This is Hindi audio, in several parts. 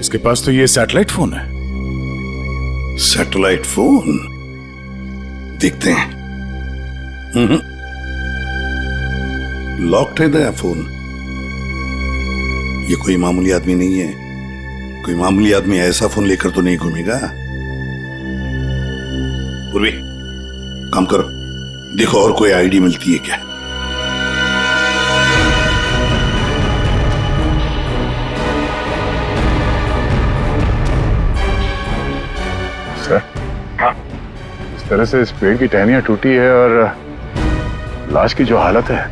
इसके पास तो ये सैटेलाइट फोन है। Satellite phone? देखते हैं। लॉक्ड है नया फोन। ये कोई मामूली आदमी नहीं है। कोई मामूली आदमी ऐसा फोन लेकर तो नहीं घूमेगा। पूर्वी, काम करो, देखो और कोई आईडी मिलती है क्या। सर, हाँ, इस तरह से इस पेड़ की टहनियां टूटी है और लाश की जो हालत है,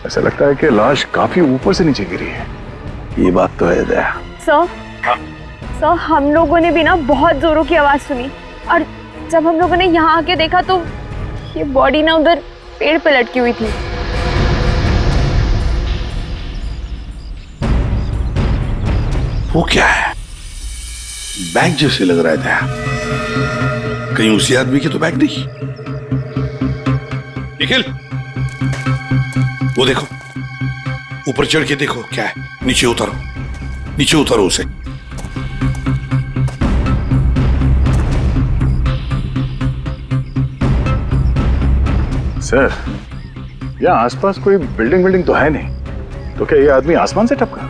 ऐसा लगता है कि लाश काफी ऊपर से नीचे गिरी है। ये बात तो है दया। सर, सर, हम लोगों ने भी ना बहुत जोरों की आवाज सुनी और जब हम लोगों ने यहाँ आके देखा तो ये बॉडी ना उधर पेड़ पे लटकी हुई थी। वो क्या है? बैग जैसे लग रहा है दया। कहीं उसी आदमी की तो बैग नहीं। निखिल, वो देखो, ऊपर चढ़ के देखो क्या है। नीचे उतारो, नीचे उतारो उसे। सर, यहाँ आसपास कोई बिल्डिंग तो है नहीं, तो क्या ये आदमी आसमान से टपका?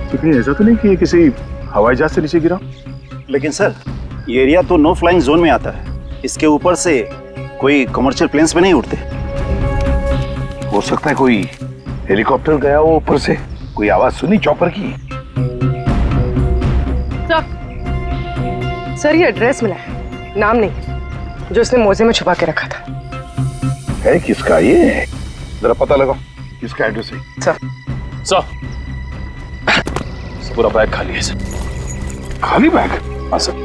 तो कहीं ऐसा तो नहीं कि ये किसी हवाई जहाज से नीचे गिरा? लेकिन सर, ये एरिया तो नो फ्लाइंग जोन में आता है। इसके ऊपर से कोई कमर्शियल प्लेन्स पे नहीं उड़ते। हो सकता है कोई हेलीकॉप्टर गया हो ऊपर से। कोई आवाज सुनी चॉपर की? सर, ये एड्रेस मिला है, नाम नहीं, जो इसने मोजे में छुपा के रखा था। है किसका ये? जरा पता लगाओ किसका एड्रेस है। सर, पूरा बैग खाली है सर। खाली बैग? हाँ सर।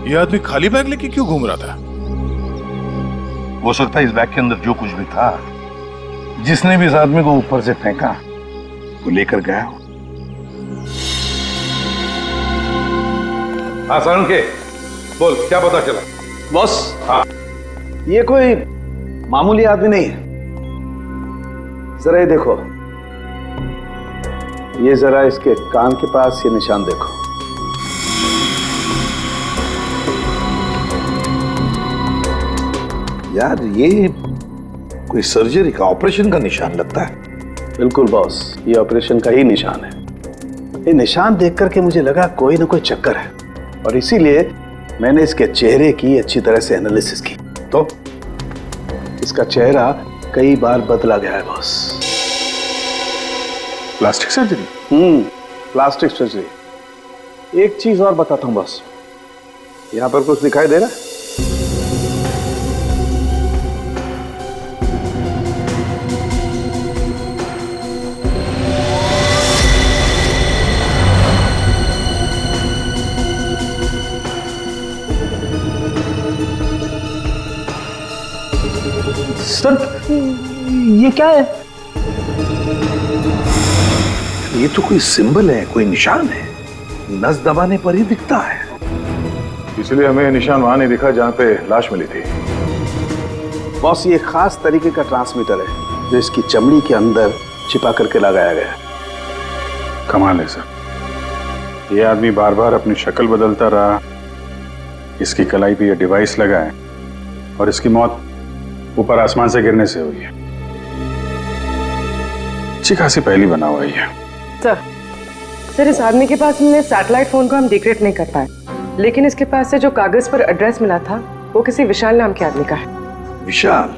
ये आदमी खाली बैग लेके क्यों घूम रहा था? हो सकता है इस बैग के अंदर जो कुछ भी था, जिसने भी इस आदमी को ऊपर से फेंका, वो लेकर गया हो। हाँ सारुण के, बोल क्या पता चला? बॉस, हाँ, ये कोई मामूली आदमी नहीं है। जरा ये देखो, ये जरा इसके कान के पास ये निशान देखो। यार ये कोई सर्जरी का, ऑपरेशन का निशान लगता है। बिल्कुल बॉस, ये ऑपरेशन का ही निशान है। ये निशान देख करके मुझे लगा कोई ना कोई चक्कर है, और इसीलिए मैंने इसके चेहरे की अच्छी तरह से एनालिसिस की। तो इसका चेहरा कई बार बदला गया है boss. Plastic surgery? Plastic surgery. एक चीज और बताता हूं बॉस, यहां पर कुछ दिखाई दे रहा है? सर, ये क्या है? ये तो कोई सिंबल है, कोई निशान है। नस दबाने पर ही दिखता है। इसलिए हमें निशान वहां नहीं दिखा जहां पे लाश मिली थी। बॉस, ये खास तरीके का ट्रांसमीटर है जो इसकी चमड़ी के अंदर छिपा करके लगाया गया है। कमाल है सर, ये आदमी बार बार अपनी शक्ल बदलता रहा, इसकी कलाई पे ये डिवाइस लगा है, और इसकी मौत ऊपर आसमान से गिरने से हुई है। अच्छी खासी पहली बना हुआ है। सर, इस आदमी के पास हमने सैटेलाइट फोन को हम डिक्रिप्ट नहीं कर पाए, लेकिन इसके पास से जो कागज पर एड्रेस मिला था वो किसी विशाल नाम के आदमी का है। विशाल?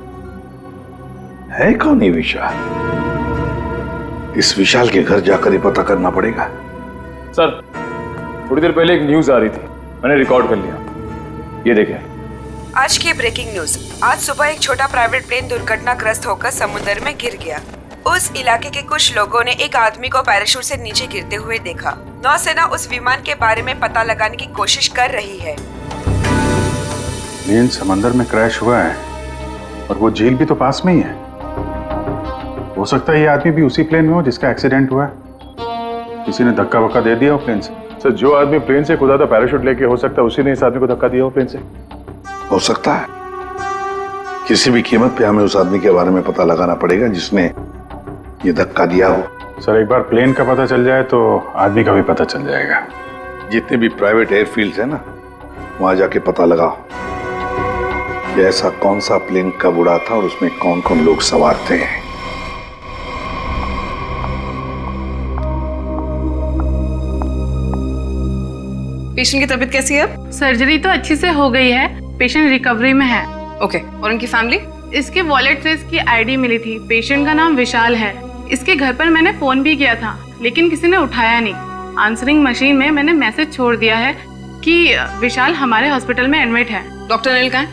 है कौन ये विशाल? इस विशाल के घर जाकर ही पता करना पड़ेगा। सर, थोड़ी देर पहले एक न्यूज आ रही थी, मैंने रिकॉर्ड कर लिया। ये देखें। आज की ब्रेकिंग न्यूज। आज सुबह एक छोटा प्राइवेट प्लेन दुर्घटनाग्रस्त होकर समुद्र में गिर गया। उस इलाके के कुछ लोगों ने एक आदमी को पैराशूट से नीचे गिरते हुए देखा। नौसेना उस विमान के बारे में पता लगाने की कोशिश कर रही है। प्लेन समंदर में क्रैश हुआ है और वो झील भी तो पास में ही है। हो सकता है ये आदमी भी उसी प्लेन में हो जिसका एक्सीडेंट हुआ है। किसी ने धक्का वक्का दे दिया हो प्लेन से। सर, जो आदमी प्लेन से कूदा था पैराशूट लेके, हो सकता है उसी ने इस आदमी को धक्का दिया हो प्लेन से। हो सकता है। किसी भी कीमत पे हमें उस आदमी के बारे में पता लगाना पड़ेगा जिसने ये धक्का दिया हो। सर एक बार प्लेन का पता चल जाए तो आदमी का भी पता चल जाएगा। जितने भी प्राइवेट एयरफील्ड्स है ना, वहां जाके पता लगाओ कि ऐसा कौन सा प्लेन कब उड़ा था और उसमें कौन कौन लोग सवार थे। पेशेंट की तबीयत कैसी है अब? सर्जरी तो अच्छी से हो गई है, पेशेंट रिकवरी में है। ओके, और उनकी फैमिली? इसके वॉलेट से इसकी आईडी मिली थी। पेशेंट का नाम विशाल है। इसके घर पर मैंने फोन भी किया था लेकिन किसी ने उठाया नहीं। आंसरिंग मशीन में मैंने मैसेज छोड़ दिया है कि विशाल हमारे हॉस्पिटल में एडमिट है। डॉक्टर अनिल कहाँ है?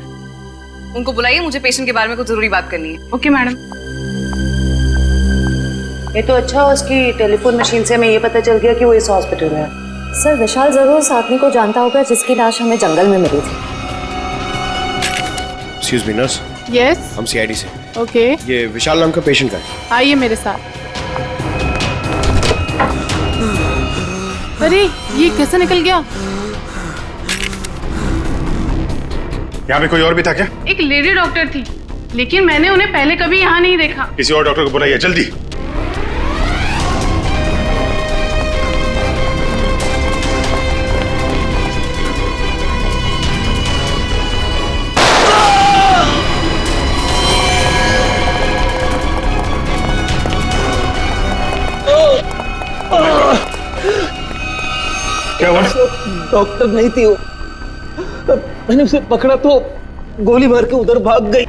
उनको बुलाइए, मुझे पेशेंट के बारे में कुछ जरूरी बात करनी है। Okay madam. ये तो अच्छा, उसकी टेलीफोन मशीन से हमें ये पता चल गया कि वो इस हॉस्पिटल में है। सर विशाल जरूर उस आदमी को जानता होगा जिसकी लाश हमें जंगल में मिली थी। Excuse me nurse, yes. हम सीआईडी से। ओके, ये विशाल नाम का पेशेंट का है। आइए मेरे साथ। अरे ये कैसे निकल गया? यहाँ पे कोई और भी था क्या? एक लेडी डॉक्टर थी लेकिन मैंने उन्हें पहले कभी यहाँ नहीं देखा। किसी और डॉक्टर को बुलाइए जल्दी। क्या हुआ? डॉक्टर नहीं थी वो, मैंने उसे पकड़ा तो गोली मार के उधर भाग गई।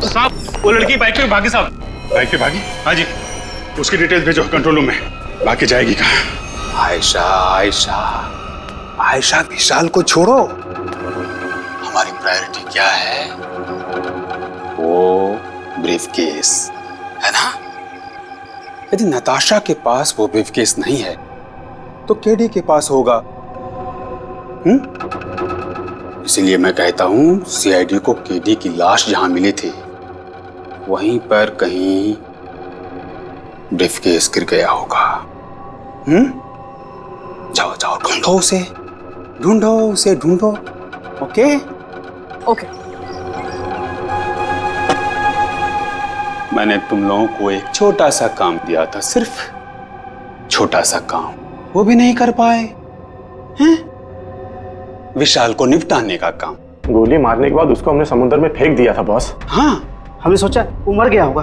साहब वो लड़की बाइक पे भागी साहब। बाइक पे भागी? हाँ जी। उसकी डिटेल्स भेजो कंट्रोल रूम में। बाकी जाएगी कहाँ? आयशा आयशा आयशा, विशाल को छोड़ो, हमारी प्रायोरिटी क्या है? वो ब्रीफकेस है ना। यदि नताशा के पास वो ब्रीफकेस नहीं है तो केडी के पास होगा। इसीलिए मैं कहता हूं सीआईडी को केडी की लाश जहां मिली थी वहीं पर कहीं ब्रीफकेस गिर गया होगा। जाओ जाओ, ढूंढो उसे, ढूंढो उसे, ढूंढो। Okay okay. मैंने तुम लोगों को एक छोटा सा काम दिया था, सिर्फ छोटा सा काम, वो भी नहीं कर पाए हैं? विशाल को निपटाने का काम। गोली मारने के बाद उसको हमने समुद्र में फेंक दिया था बॉस। हाँ, हमने सोचा वो मर गया होगा।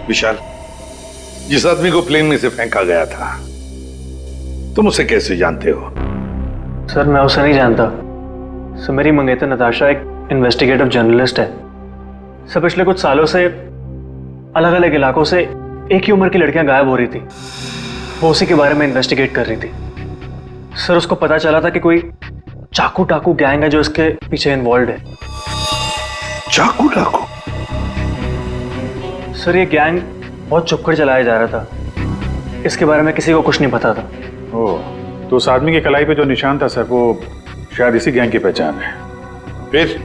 विशाल, जिस आदमी को प्लेन में से फेंका गया था तुम उसे कैसे जानते हो? सर मैं उसे नहीं जानता। सर मेरी मंगेतर नताशा एक इन्वेस्टिगेटिव जर्नलिस्ट है। सर पिछले कुछ सालों से अलग अलग इलाकों से एक ही उम्र की लड़कियां गायब हो रही थी। वो उसी के बारे में इन्वेस्टिगेट कर रही थी। सर उसको पता चला था कि कोई चाकू टाकू गैंग है जो इसके पीछे इन्वॉल्व है। चाकू टाकू? सर ये गैंग बहुत चुपकर चलाया जा रहा था। इसके बारे में किसी को कुछ नहीं पता था। ओह, तो उस आदमी की कलाई पे जो निशान था सर वो शायद इसी गैंग की पहचान है। फिर?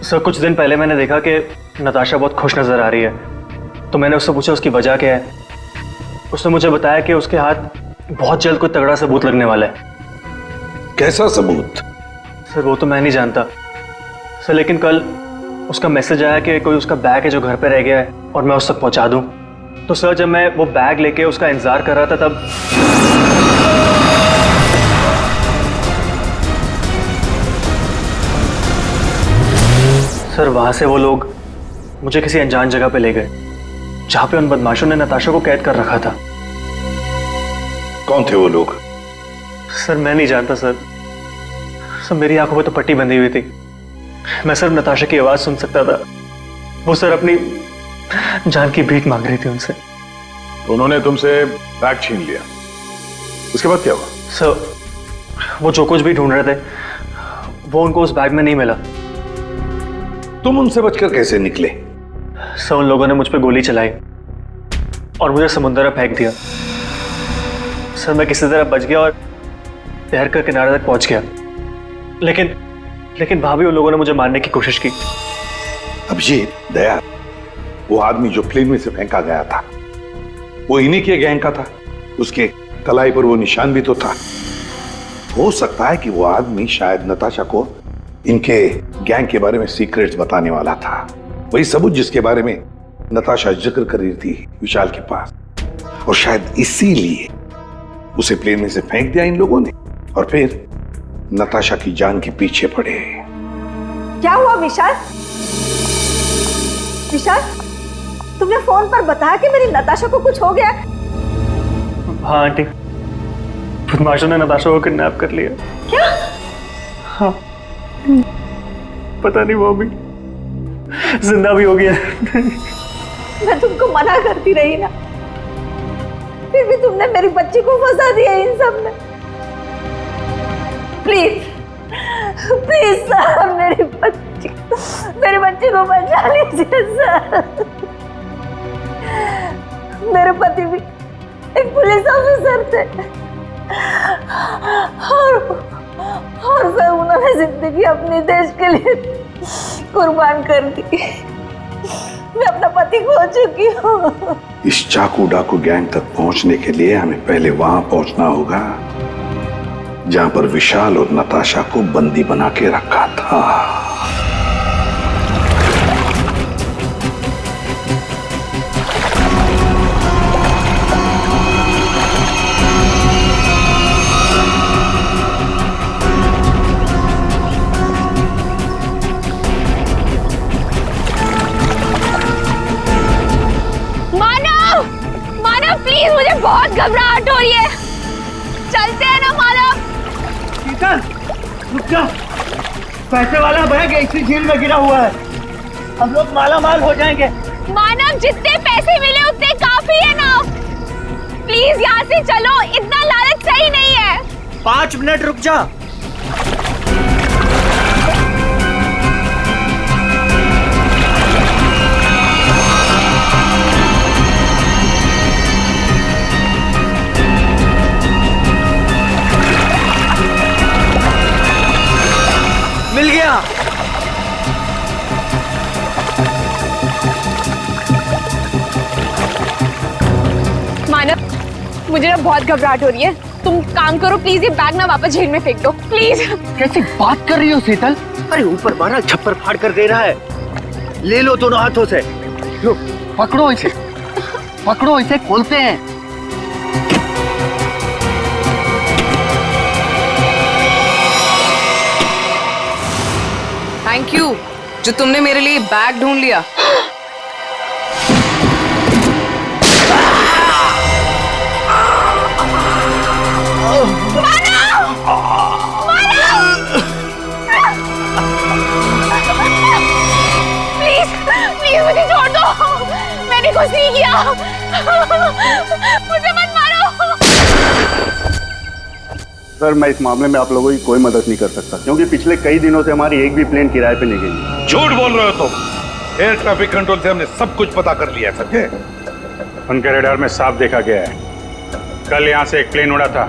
सर कुछ दिन पहले मैंने देखा कि नताशा बहुत खुश नजर आ रही है, तो मैंने उससे पूछा उसकी वजह क्या है। उसने मुझे बताया कि उसके हाथ बहुत जल्द कोई तगड़ा सबूत लगने वाला है। कैसा सबूत? सर वो तो मैं नहीं जानता सर, लेकिन कल उसका मैसेज आया कि कोई उसका बैग है जो घर पे रह गया है और मैं उस तक पहुंचा दूं। तो सर जब मैं वो बैग लेके उसका इंतजार कर रहा था तब सर वहां से वो लोग मुझे किसी अनजान जगह पे ले गए जहां पे उन बदमाशों ने नताशा को कैद कर रखा था। कौन थे वो लोग? सर मैं नहीं जानता सर। सर मेरी आंखों में तो पट्टी बंधी हुई थी। मैं सिर्फ नताशा की आवाज सुन सकता था। वो सर अपनी जान की भीख मांग रही थी उनसे। तो उन्होंने तुमसे बैग छीन लिया, उसके बाद क्या हुआ? सर वो जो कुछ भी ढूंढ रहे थे वो उनको उस बैग में नहीं मिला। तुम उनसे बचकर कैसे निकले? सर उन लोगों ने मुझ पर गोली चलाई और मुझे समुद्र में फेंक दिया। सर मैं किसी तरह बच गया और तैर कर किनारे तक पहुंच गया, लेकिन वहां भी उन लोगों ने मुझे मारने की कोशिश की। अभिजीत, दया, वो आदमी जो प्लेन में से फेंका गया था वो इन्हीं के गैंग का था? उसके कलाई पर वो निशान भी तो था। हो सकता है कि वो आदमी शायद नताशा को इनके गैंग के बारे में सीक्रेट्स बताने वाला था, वही सबूत जिसके बारे में नताशा जिक्र कर रही थी विशाल के पास। और शायद इसीलिए उसे प्लेन में से फेंक दिया इन लोगों ने और फिर नताशा की जान के पीछे पड़े। क्या हुआ विशाल? विशाल, तुमने फोन पर बताया कि मेरी नताशा को कुछ हो गया? हाँ आंटी, बदमाशों ने नताशा को किडनैप कर लिया। क्या? हाँ, पता नहीं वो भी जिंदा भी हो गया। मैं तुमको मना करती रही ना, फिर भी तुमने मेरी बच्ची को फंसा दिया इन सब में। प्लीज प्लीज सर, मेरी बच्ची को बचा लीजिए सर। मेरे पति भी एक पुलिस ऑफिसर थे और सर उन्होंने जिंदगी अपने देश के लिए कुर्बान कर दी। मैं अपना पति खो चुकी हूँ। इस चाकू डाकू गैंग तक पहुंचने के लिए हमें पहले वहां पहुंचना होगा जहां पर विशाल और नताशा को बंदी बना के रखा था। प्लीज, मुझे बहुत घबराहट हो रही है। चलते हैं ना मानव। शीतल, रुक जा। पैसे वाला बैग इसी झील में गिरा हुआ है, हम लोग माला माल हो जाएंगे। मानव, जितने पैसे मिले उतने काफी है ना। प्लीज यहाँ से चलो, इतना लालच सही नहीं है। 5 मिनट रुक जा। मिल गया। मानव, मुझे ना बहुत घबराहट हो रही है। तुम काम करो प्लीज, ये बैग ना वापस झील में फेंक दो प्लीज। कैसी बात कर रही हो शीतल? अरे ऊपर मारा छप्पर फाड़ कर दे रहा है। ले लो दोनों हाथों से। लो, पकड़ो इसे, पकड़ो इसे, खोलते हैं। थैंक यू जो तुमने मेरे लिए बैग ढूंढ लिया। प्लीज प्लीज मुझे छोड़ दो, मैंने कुछ नहीं किया। मुझे मत मारो। सर, मैं इस मामले में आप लोगों की कोई मदद नहीं कर सकता क्योंकि पिछले कई दिनों से हमारी एक भी प्लेन किराए पे नहीं गई। झूठ बोल रहे हो तुम। एयर ट्रैफिक कंट्रोल से हमने सब कुछ पता कर लिया है, समझे? उनके रेडार में साफ देखा गया है, कल यहाँ से एक प्लेन उड़ा था।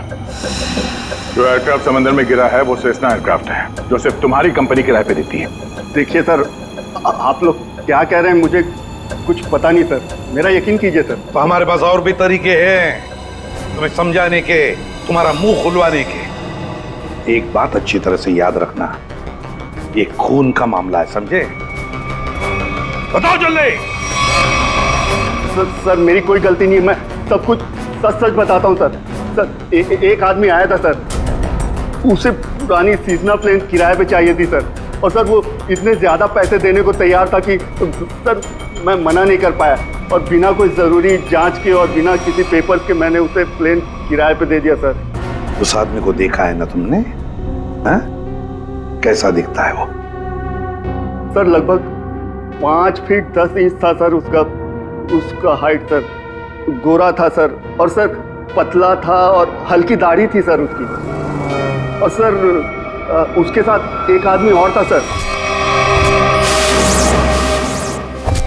जो एयरक्राफ्ट समंदर में गिरा है वो सेस्ना एयरक्राफ्ट है, जो सिर्फ तुम्हारी कंपनी किराए पे देती है। देखिए सर, आप लोग क्या कह रहे हैं मुझे कुछ पता नहीं सर, मेरा यकीन कीजिए सर। तो हमारे पास और भी तरीके हैं तुम्हें समझाने के, तुम्हारा मुंह खुलवाने के। एक बात अच्छी तरह से याद रखना, ये खून का मामला है, समझे? बताओ जल्दी। सर मेरी कोई गलती नहीं है, मैं सब कुछ सच सच बताता हूँ सर। सर एक आदमी आया था सर, उसे पुरानी सीजनल प्लेन किराए पे चाहिए थी सर, और सर वो इतने ज़्यादा पैसे देने को तैयार था कि सर मैं मना नहीं कर पाया, और बिना कोई ज़रूरी जांच के और बिना किसी पेपर्स के मैंने उसे प्लेन किराए पे दे दिया सर। उस आदमी को देखा है ना तुमने? हाँ? कैसा दिखता है वो? सर लगभग 5 फीट 10 इंच था सर उसका हाइट सर, गोरा था सर, और सर पतला था और हल्की दाढ़ी थी सर उसकी, और सर उसके साथ एक आदमी और था सर।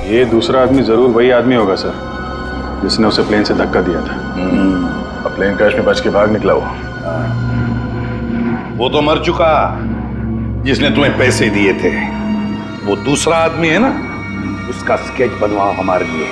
ये दूसरा आदमी जरूर वही आदमी होगा सर जिसने उसे प्लेन से धक्का दिया था। अब प्लेन क्रैश में बच के भाग निकला वो तो मर चुका जिसने तुम्हें पैसे दिए थे। वो दूसरा आदमी है ना, उसका स्केच बनवाओ हमारे लिए।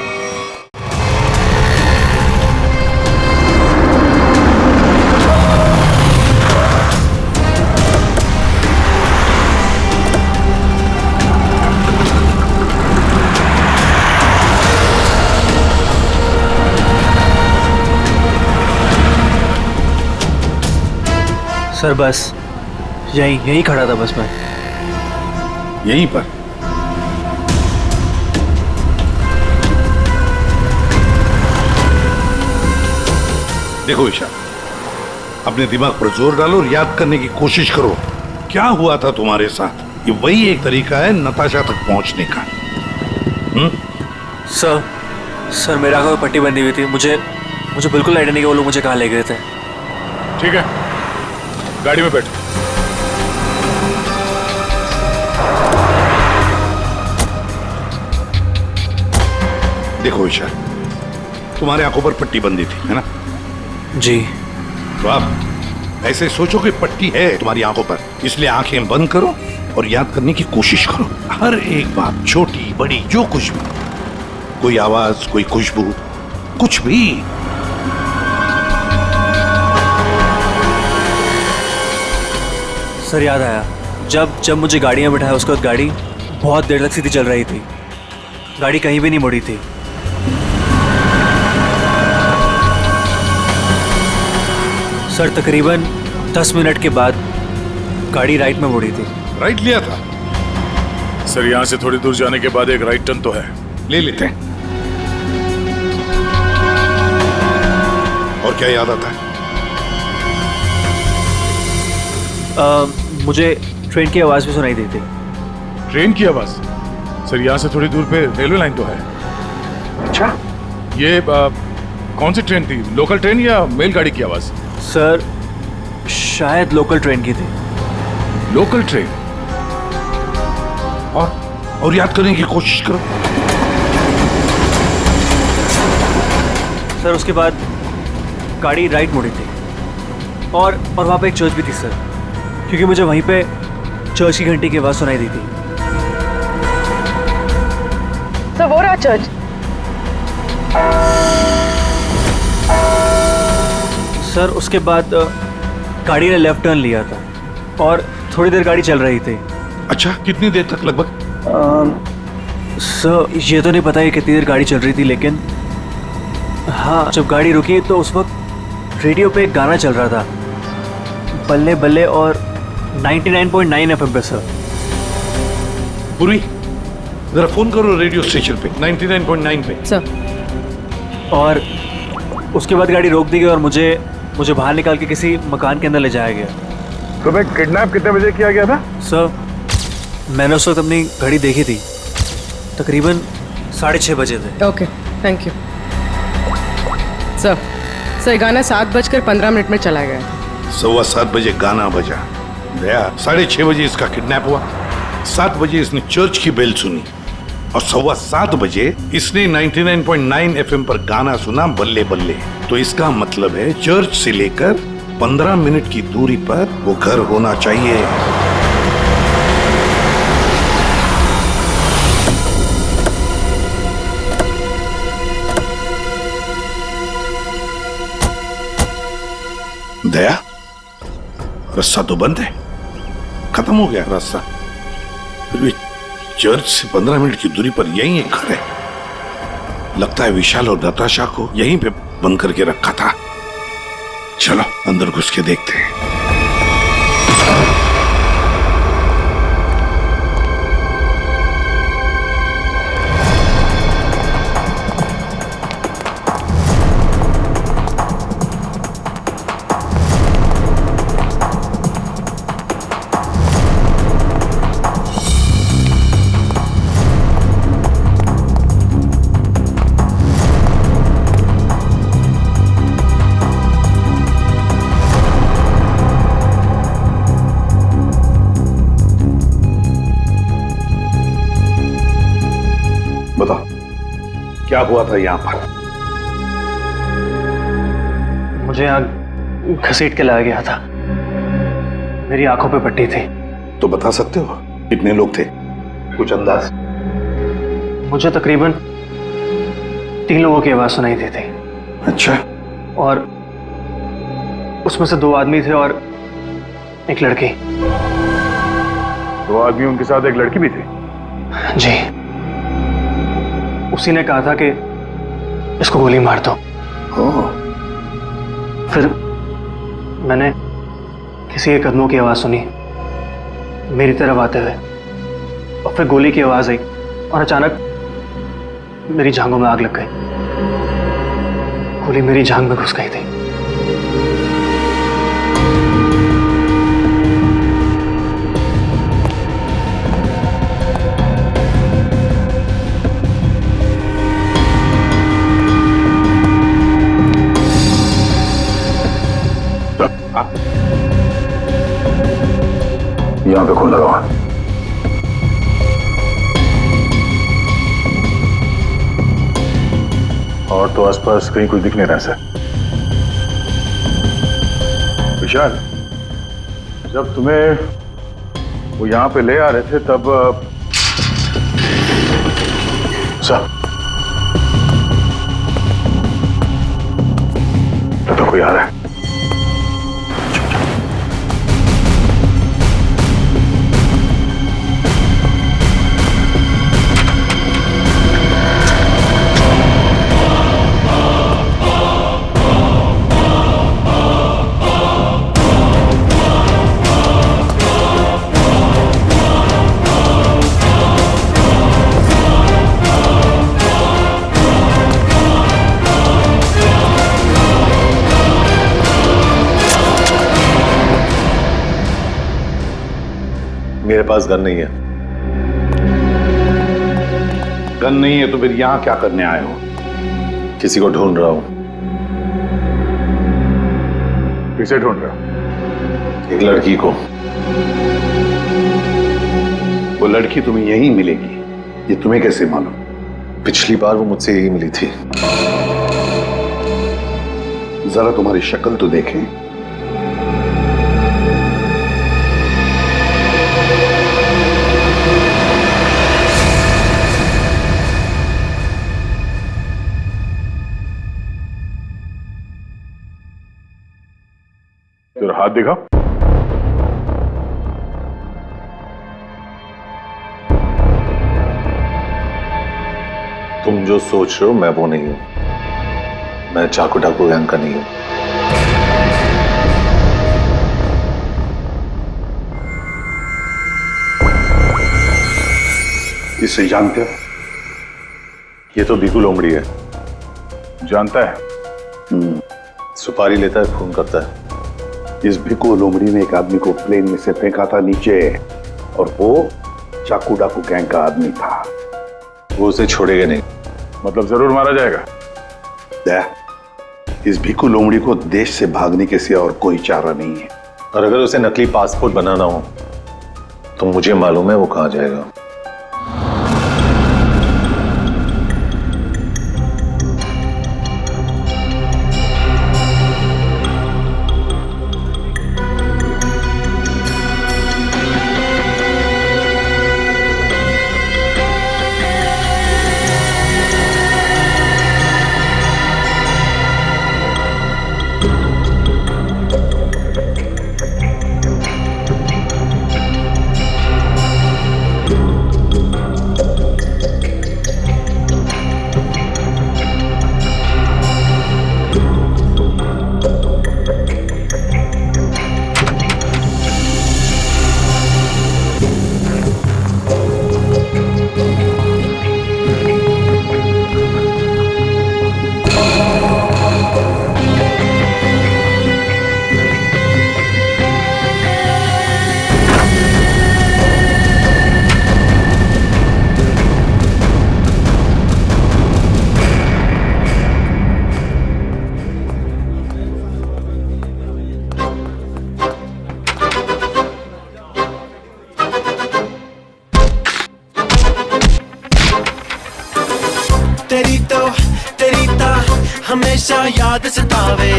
सर बस यहीं खड़ा था बस मैं। यहीं पर? देखो ईशा, अपने दिमाग पर जोर डालो और याद करने की कोशिश करो क्या हुआ था तुम्हारे साथ। ये वही एक तरीका है नताशा तक पहुंचने का। सर मेरे आंखों में पट्टी बंधी हुई थी। मुझे बिल्कुल आइडिया नहीं कि वो लोग मुझे कहाँ ले गए थे। ठीक है, गाड़ी में बैठो। देखो ईशा, तुम्हारे आंखों पर पट्टी बंधी थी, है ना? जी। तो आप ऐसे सोचो कि पट्टी है तुम्हारी आंखों पर, इसलिए आंखें बंद करो और याद करने की कोशिश करो। हर एक बात, छोटी बड़ी जो कुछ भी, कोई आवाज, कोई खुशबू, कुछ भी। सर याद आया, जब मुझे गाड़ी में बिठाया उसके बाद गाड़ी बहुत देर तक सीधी चल रही थी। गाड़ी कहीं भी नहीं मुड़ी थी। सर तकरीबन 10 मिनट के बाद गाड़ी राइट में मुड़ी थी। राइट लिया था? सर यहाँ से थोड़ी दूर जाने के बाद एक राइट टर्न तो है, ले लेते हैं। और क्या याद आता है? मुझे ट्रेन की आवाज भी सुनाई दी थी। ट्रेन की आवाज? सर यहाँ से थोड़ी दूर पे रेलवे लाइन तो है। अच्छा, ये कौन सी ट्रेन थी? लोकल ट्रेन या मेल गाड़ी की आवाज? सर शायद लोकल ट्रेन की थी। Local train? और याद करने की कोशिश करो। सर उसके बाद गाड़ी राइट मुड़ी थी और वहाँ पे एक चर्च भी थी सर, क्योंकि मुझे वहीं पे चर्च की घंटी की आवाज़ सुनाई दी थी। सर वो रहा चर्च। सर उसके बाद गाड़ी ने लेफ्ट टर्न लिया था और थोड़ी देर गाड़ी चल रही थी। अच्छा, कितनी देर तक लगभग? सर ये तो नहीं पता है कितनी देर गाड़ी चल रही थी, लेकिन हाँ जब गाड़ी रुकी तो उस वक्त रेडियो पे एक गाना चल रहा था, बल्ले बल्ले, और 99.9 FM पे सर। पूरी जरा फोन करो रेडियो स्टेशन पे 99.9 पे। सर। और उसके बाद गाड़ी रोक दी गई और मुझे बाहर निकाल के किसी मकान के अंदर ले जाया गया। तुम्हें किडनैप कितने बजे किया गया था? सर मैंने उस वक्त अपनी घड़ी देखी थी, तकरीबन 6:30 बजे थे। Okay, thank you. सर गाना 7:15 में चला गया। 7:15 बजे गाना बजा। दया 6:30 बजे इसका किडनैप हुआ। 7 बजे इसने चर्च की बेल सुनी और 7:15 बजे इसने 99.9 FM पर गाना सुना, बल्ले बल्ले। तो इसका मतलब है चर्च से लेकर 15 मिनट की दूरी पर वो घर होना चाहिए। दया, रास्ता तो बंद है, खत्म हो गया रास्ता। फिर भी चर्च से 15 मिनट की दूरी पर यही एक घर है। लगता है विशाल और नताशा को यहीं पे बंद करके रखा था। चलो अंदर घुस के देखते हैं। बताओ क्या हुआ था यहाँ पर? मुझे यहाँ घसीट के लाया गया था। मेरी आंखों पे पट्टी थी। तो बता सकते हो कितने लोग थे? कुछ अंदाज? मुझे तकरीबन 3 लोगों की आवाज सुनाई दी थी। अच्छा। और उसमें से 2 आदमी थे और एक लड़की। 2 आदमी, उनके साथ एक लड़की भी थी? जी। उसी ने कहा था कि इसको गोली मार दो। फिर मैंने किसी के कदमों की आवाज़ सुनी मेरी तरफ आते हुए, और फिर गोली की आवाज़ आई और अचानक मेरी जांघों में आग लग गई। गोली मेरी जांघ में घुस गई थी। यहां पे खून लगा हुआ। और तो आसपास कहीं कुछ दिख नहीं रहा सर। विशाल, जब तुम्हें वो यहां पे ले आ रहे थे तब सर तो कोई आ रहा है। मेरे पास गन नहीं है। गन नहीं है तो फिर यहां क्या करने आए हो? किसी को ढूंढ रहा हूं। किसे ढूंढ रहा हूं? एक लड़की को। वो लड़की तुम्हें यहीं मिलेगी, ये तुम्हें कैसे मालूम? पिछली बार वो मुझसे यही मिली थी। जरा तुम्हारी शक्ल तो देखें। तेरा हाथ दिखा। तुम जो सोच रहे हो मैं वो नहीं हूं। मैं चाकू डाकू गैंग का नहीं हूं। इसे जानते हो? ये तो बीकू लोमड़ी है। जानता है। सुपारी लेता है, खून करता है। इस भिक्कू लोमड़ी ने एक आदमी को प्लेन में से फेंका था नीचे, और वो चाकू डाकू गैंग का आदमी था। वो उसे छोड़ेगा नहीं। मतलब जरूर मारा जाएगा। इस भिक्कू लोमड़ी को देश से भागने के सिवा और कोई चारा नहीं है। और अगर उसे नकली पासपोर्ट बनाना हो तो मुझे मालूम है वो कहां जाएगा। हमेशा याद सतावे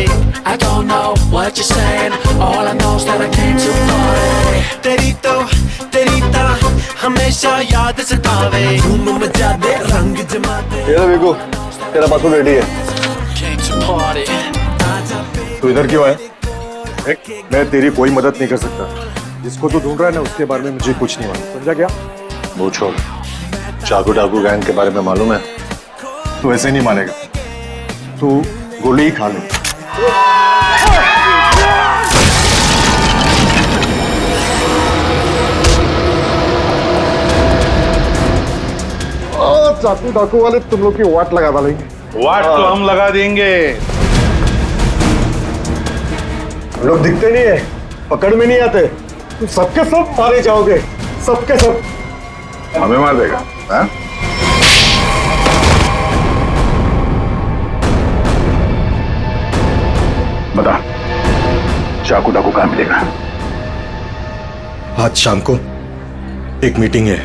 I don't know what you're saying All I know is that I came too far तेरी तो हमेशा याद सतावे धूम मचा दे रंग जमा दे ये देखो तेरा पासपोर्ट रेडी है Came to party तू इधर क्यों है? मैं तेरी कोई मदद नहीं कर सकता। जिसको तू ढूंढ रहा है ना उसके बारे में मुझे कुछ नहीं मालूम। समझा क्या? वो छोड़, चाकू डाकू गैंग के बारे में मालूम है? तू ऐसे नहीं मानेगा। तू गोली ही खा ले। चाकू डाकू वाले तुम लोग की वाट लगा डालेंगे। वाट तो हम लगा देंगे। हम लोग दिखते नहीं है, पकड़ में नहीं आते, तुम सबके सब मारे जाओगे, सबके सब। हमें मार देगा हाँ? बता, चाकू डाकू कहां मिलेगा? आज शाम को एक मीटिंग है।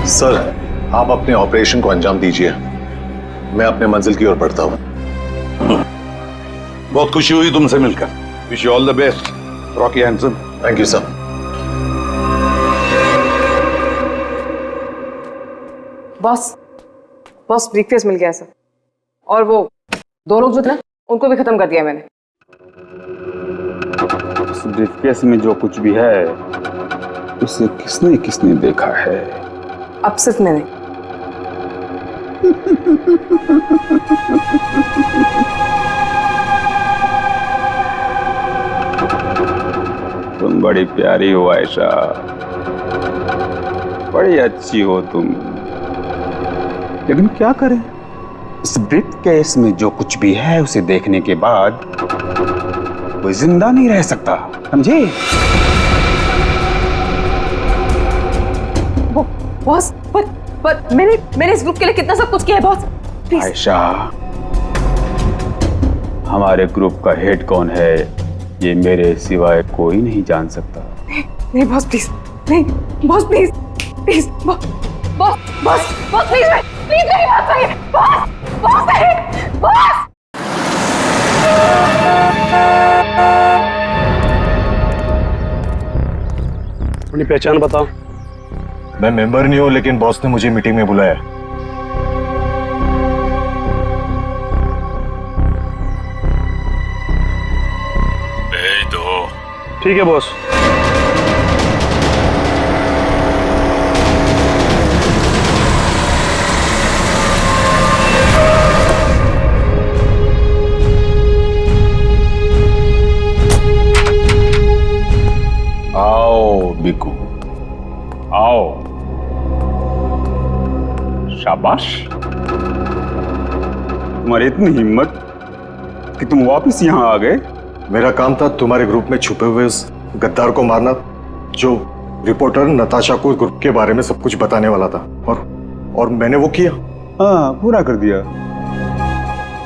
सर, आप अपने ऑपरेशन को अंजाम दीजिए, मैं अपने मंजिल की ओर बढ़ता हूं। बहुत खुशी हुई तुमसे मिलकर। Wish you all the best Rocky handsome. Thank you sir. Boss, boss briefcase मिल गया सर, और वो 2 लोग जो थे ना उनको भी खत्म कर दिया मैंने। इस ब्रीफकेस में जो कुछ भी है उसे किसने किसने देखा है? अब सिर्फ मैंने। तुम बड़ी प्यारी हो आयशा, बड़ी अच्छी हो तुम, लेकिन क्या करें, इस ब्रीफकेस में जो कुछ भी है उसे देखने के बाद कोई जिंदा नहीं रह सकता, समझे? बॉस, पर मैंने इस ग्रुप के लिए कितना सब कुछ किया है बॉस, प्लीज। आयशा, हमारे ग्रुप का हेड कौन है ये मेरे सिवाय कोई नहीं जान सकता। नहीं बॉस प्लीज, नहीं boss please, please boss, boss boss boss please, please मेरी बात सुनिए बॉस, बॉस नहीं, बॉस। अपनी पहचान बताओ। मैं मेंबर नहीं हूं, लेकिन बॉस ने मुझे मीटिंग में बुलाया। भेज दो। ठीक है बॉस। आओ बिकू, आओ। शाबाश, तुम्हारी इतनी हिम्मत कि तुम वापस यहाँ आ गए। मेरा काम था तुम्हारे ग्रुप में छुपे हुए उस गद्दार को मारना, जो रिपोर्टर नताशा को ग्रुप के बारे में सब कुछ बताने वाला था, और मैंने वो किया। हाँ, पूरा कर दिया।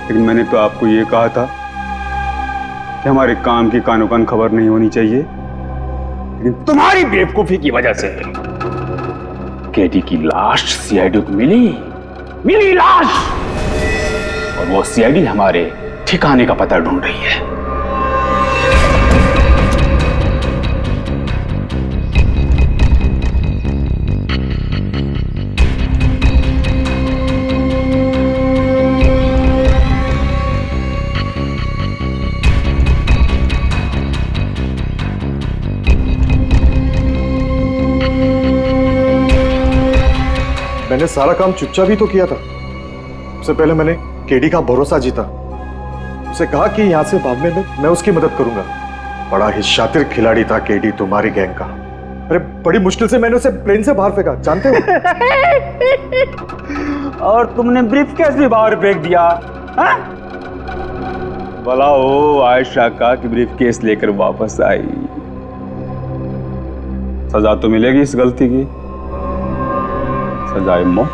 लेकिन मैंने तो आपको ये कहा था कि हमारे काम की कानो कान खबर नहीं होनी चाहिए, लेकिन तुम्हारी बेवकूफी की वजह से केटी की लाश सीआईडी को मिली लाश, और वो सीआईडी हमारे ठिकाने का पता ढूंढ रही है। मैंने सारा काम चुपचाप ही तो किया था। सबसे पहले मैंने केडी का भरोसा जीता, उसे कहा कि यहां से भागने में मैं उसकी मदद करूंगा। बड़ा ही शातिर खिलाड़ी था केडी तुम्हारी गैंग का। अरे बड़ी मुश्किल से मैंने उसे प्लेन से बाहर फेंका, जानते हो? और तुमने ब्रीफकेस भी बाहर फेंक दिया। हाँ? भला हो आयशा का कि ब्रीफकेस लेकर वापस आई। सजा तो मिलेगी इस गलती की, सजाए मौत।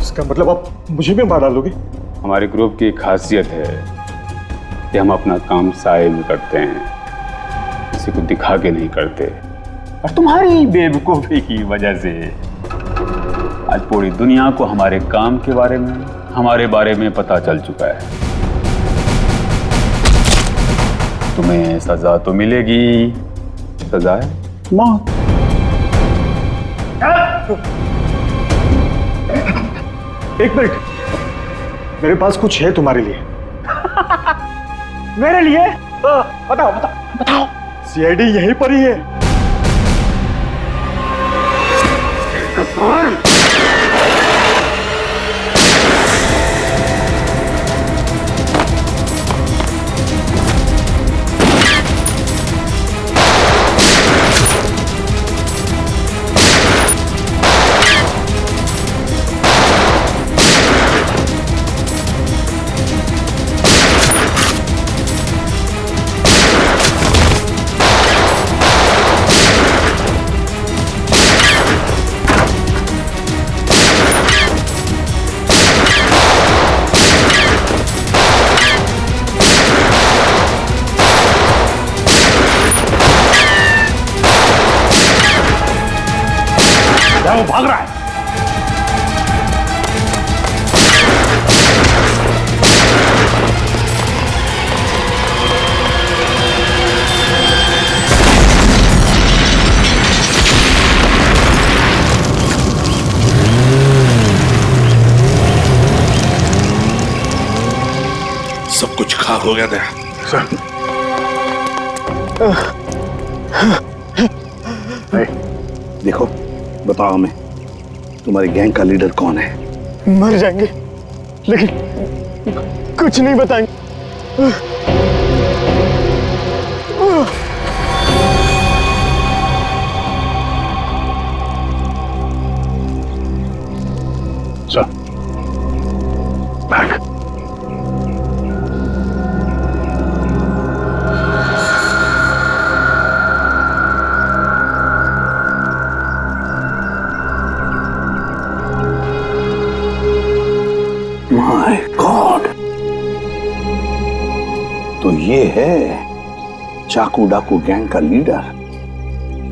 इसका मतलब आप मुझे भी मार डालोगे? हमारे ग्रुप की खासियत है कि हम अपना काम साए में करते हैं, किसी को दिखा के नहीं करते। और तुम्हारी बेवकूफी की वजह से आज पूरी दुनिया को हमारे काम के बारे में, हमारे बारे में पता चल चुका है। तुम्हें सजा तो मिलेगी, सजा है मौत। एक मिनट, मेरे पास कुछ है तुम्हारे लिए। मेरे लिए? बताओ बताओ बताओ। सीआईडी यहीं पर ही है। वो भाग रहा है। सब कुछ खाक हो गया था सर। देखो, बताओ हमें, तुम्हारी गैंग का लीडर कौन है? मर जाएंगे लेकिन कुछ नहीं बताएंगे। Sir, bag. माय गॉड, तो ये है चाकू डाकू गैंग का लीडर।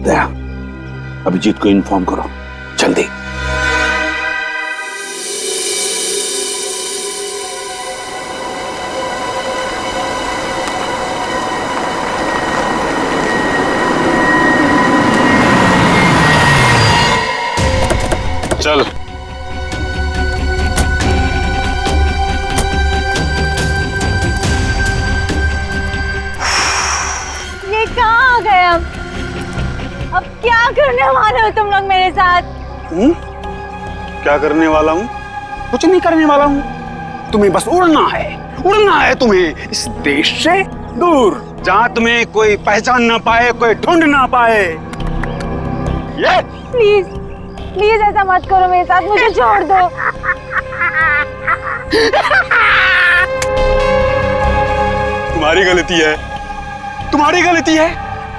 दया, अभिजीत को इन्फॉर्म करो जल्दी। चल। ये कहाँ आ गए हम? अब क्या करने वाले हो तुम लोग मेरे साथ? क्या करने वाला हूँ? कुछ नहीं करने वाला हूँ। तुम्हें बस उड़ना है तुम्हें इस देश से दूर, जहाँ तुम्हें कोई पहचान ना पाए, कोई ढूंढ ना पाए। ये प्लीज प्लीज ऐसा मत करो मेरे साथ, मुझे छोड़ दो। तुम्हारी गलती है, तुम्हारी गलती है।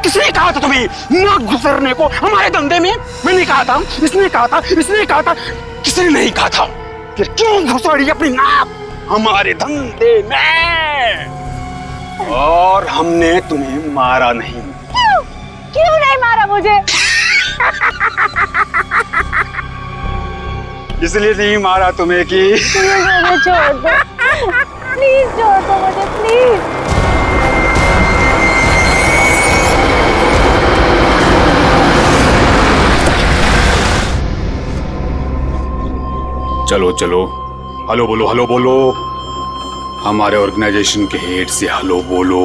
किसने कहा था तुम्हें ना गुजरने को हमारे धंधे में? मैंने कहा था, इसने कहा था, इसने कहा था, किसने नहीं कहा था? फिर क्यों घुसड़ी अपनी नाक हमारे धंधे में? और हमने तुम्हें मारा नहीं। क्यों क्यों नहीं मारा मुझे? इसलिए नहीं मारा तुम्हें कि मुझे छोड़ दो, प्लीज छोड़ दो मुझे, प्लीज। चलो चलो, हेलो बोलो, हेलो बोलो। हमारे ऑर्गेनाइजेशन के हेड से हेलो बोलो।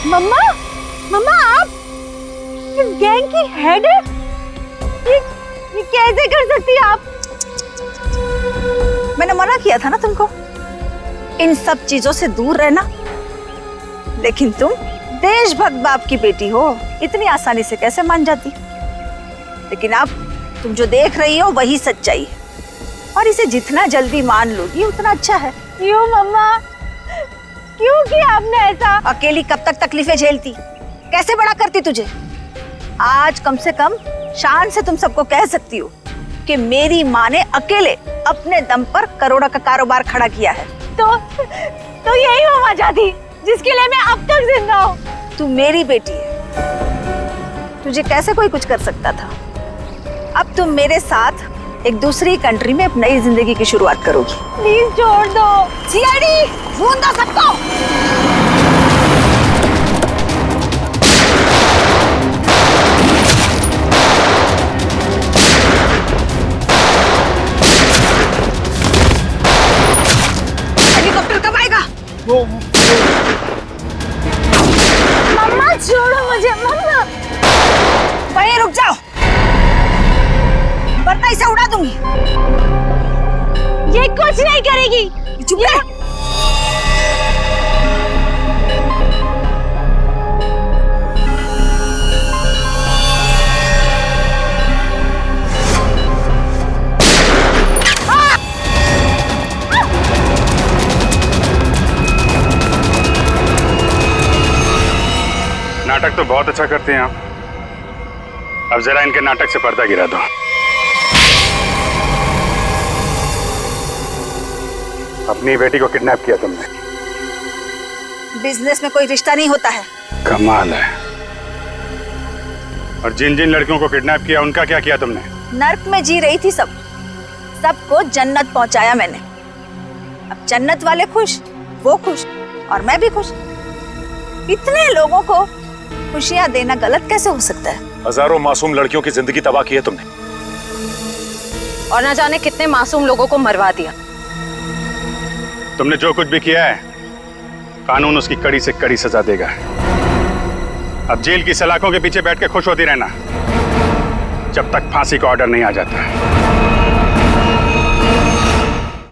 मम्मा, मम्मा आप इस गैंग की हेड है? ये कैसे कर सकती है आप? मैंने मना किया था ना तुमको इन सब चीजों से दूर रहना, लेकिन तुम देशभक्त बाप की बेटी हो, इतनी आसानी से कैसे मान जाती? लेकिन अब तुम जो देख रही हो वही सच्चाई है, और इसे जितना जल्दी मान लोगी उतना अच्छा है। क्यों मम्मा, क्यों किया आपने ऐसा? अकेली कब तक तकलीफें झेलती, कैसे बड़ा करती तुझे? आज कम से कम शान से तुम सबको कह सकती हो कि मेरी माँ ने अकेले अपने दम पर करोड़ों का कारोबार खड़ा किया है। तो यही वो वजह थी जिसके लिए मैं अब तक जिंदा हूँ। तू मेरी बेटी है, तुझे कैसे कोई कुछ कर सकता था? अब तुम मेरे साथ एक दूसरी कंट्री में एक नई जिंदगी की शुरुआत करोगी। प्लीज छोड़ दो। सीआईडी ढूंढ दो सबको। मम्मा छोड़ो मुझे, मम्मा। वहीं रुक जाओ, वरना इसे उड़ा दूंगी। ये कुछ नहीं करेगी। चुप रह। नाटक तो बहुत अच्छा करते हैं आप, अब जरा इनके नाटक से पर्दा गिरा दो। अपनी बेटी को किडनैप किया तुमने। बिजनेस में कोई रिश्ता नहीं होता है। कमाल है। और जिन जिन लड़कियों को किडनैप किया उनका क्या किया तुमने? नर्क में जी रही थी सबको जन्नत पहुंचाया मैंने। अब जन्नत वाले खुश, वो खुश और मैं भी खुश। इतने लोगों को खुशियां देना गलत कैसे हो सकता है? हजारों मासूम लड़कियों की जिंदगी तबाह की है तुमने, और ना जाने कितने मासूम लोगों को मरवा दिया। तुमने जो कुछ भी किया है, कानून उसकी कड़ी से कड़ी सजा देगा। अब जेल की सलाखों के पीछे बैठ के खुश होती रहना जब तक फांसी का ऑर्डर नहीं आ जाता।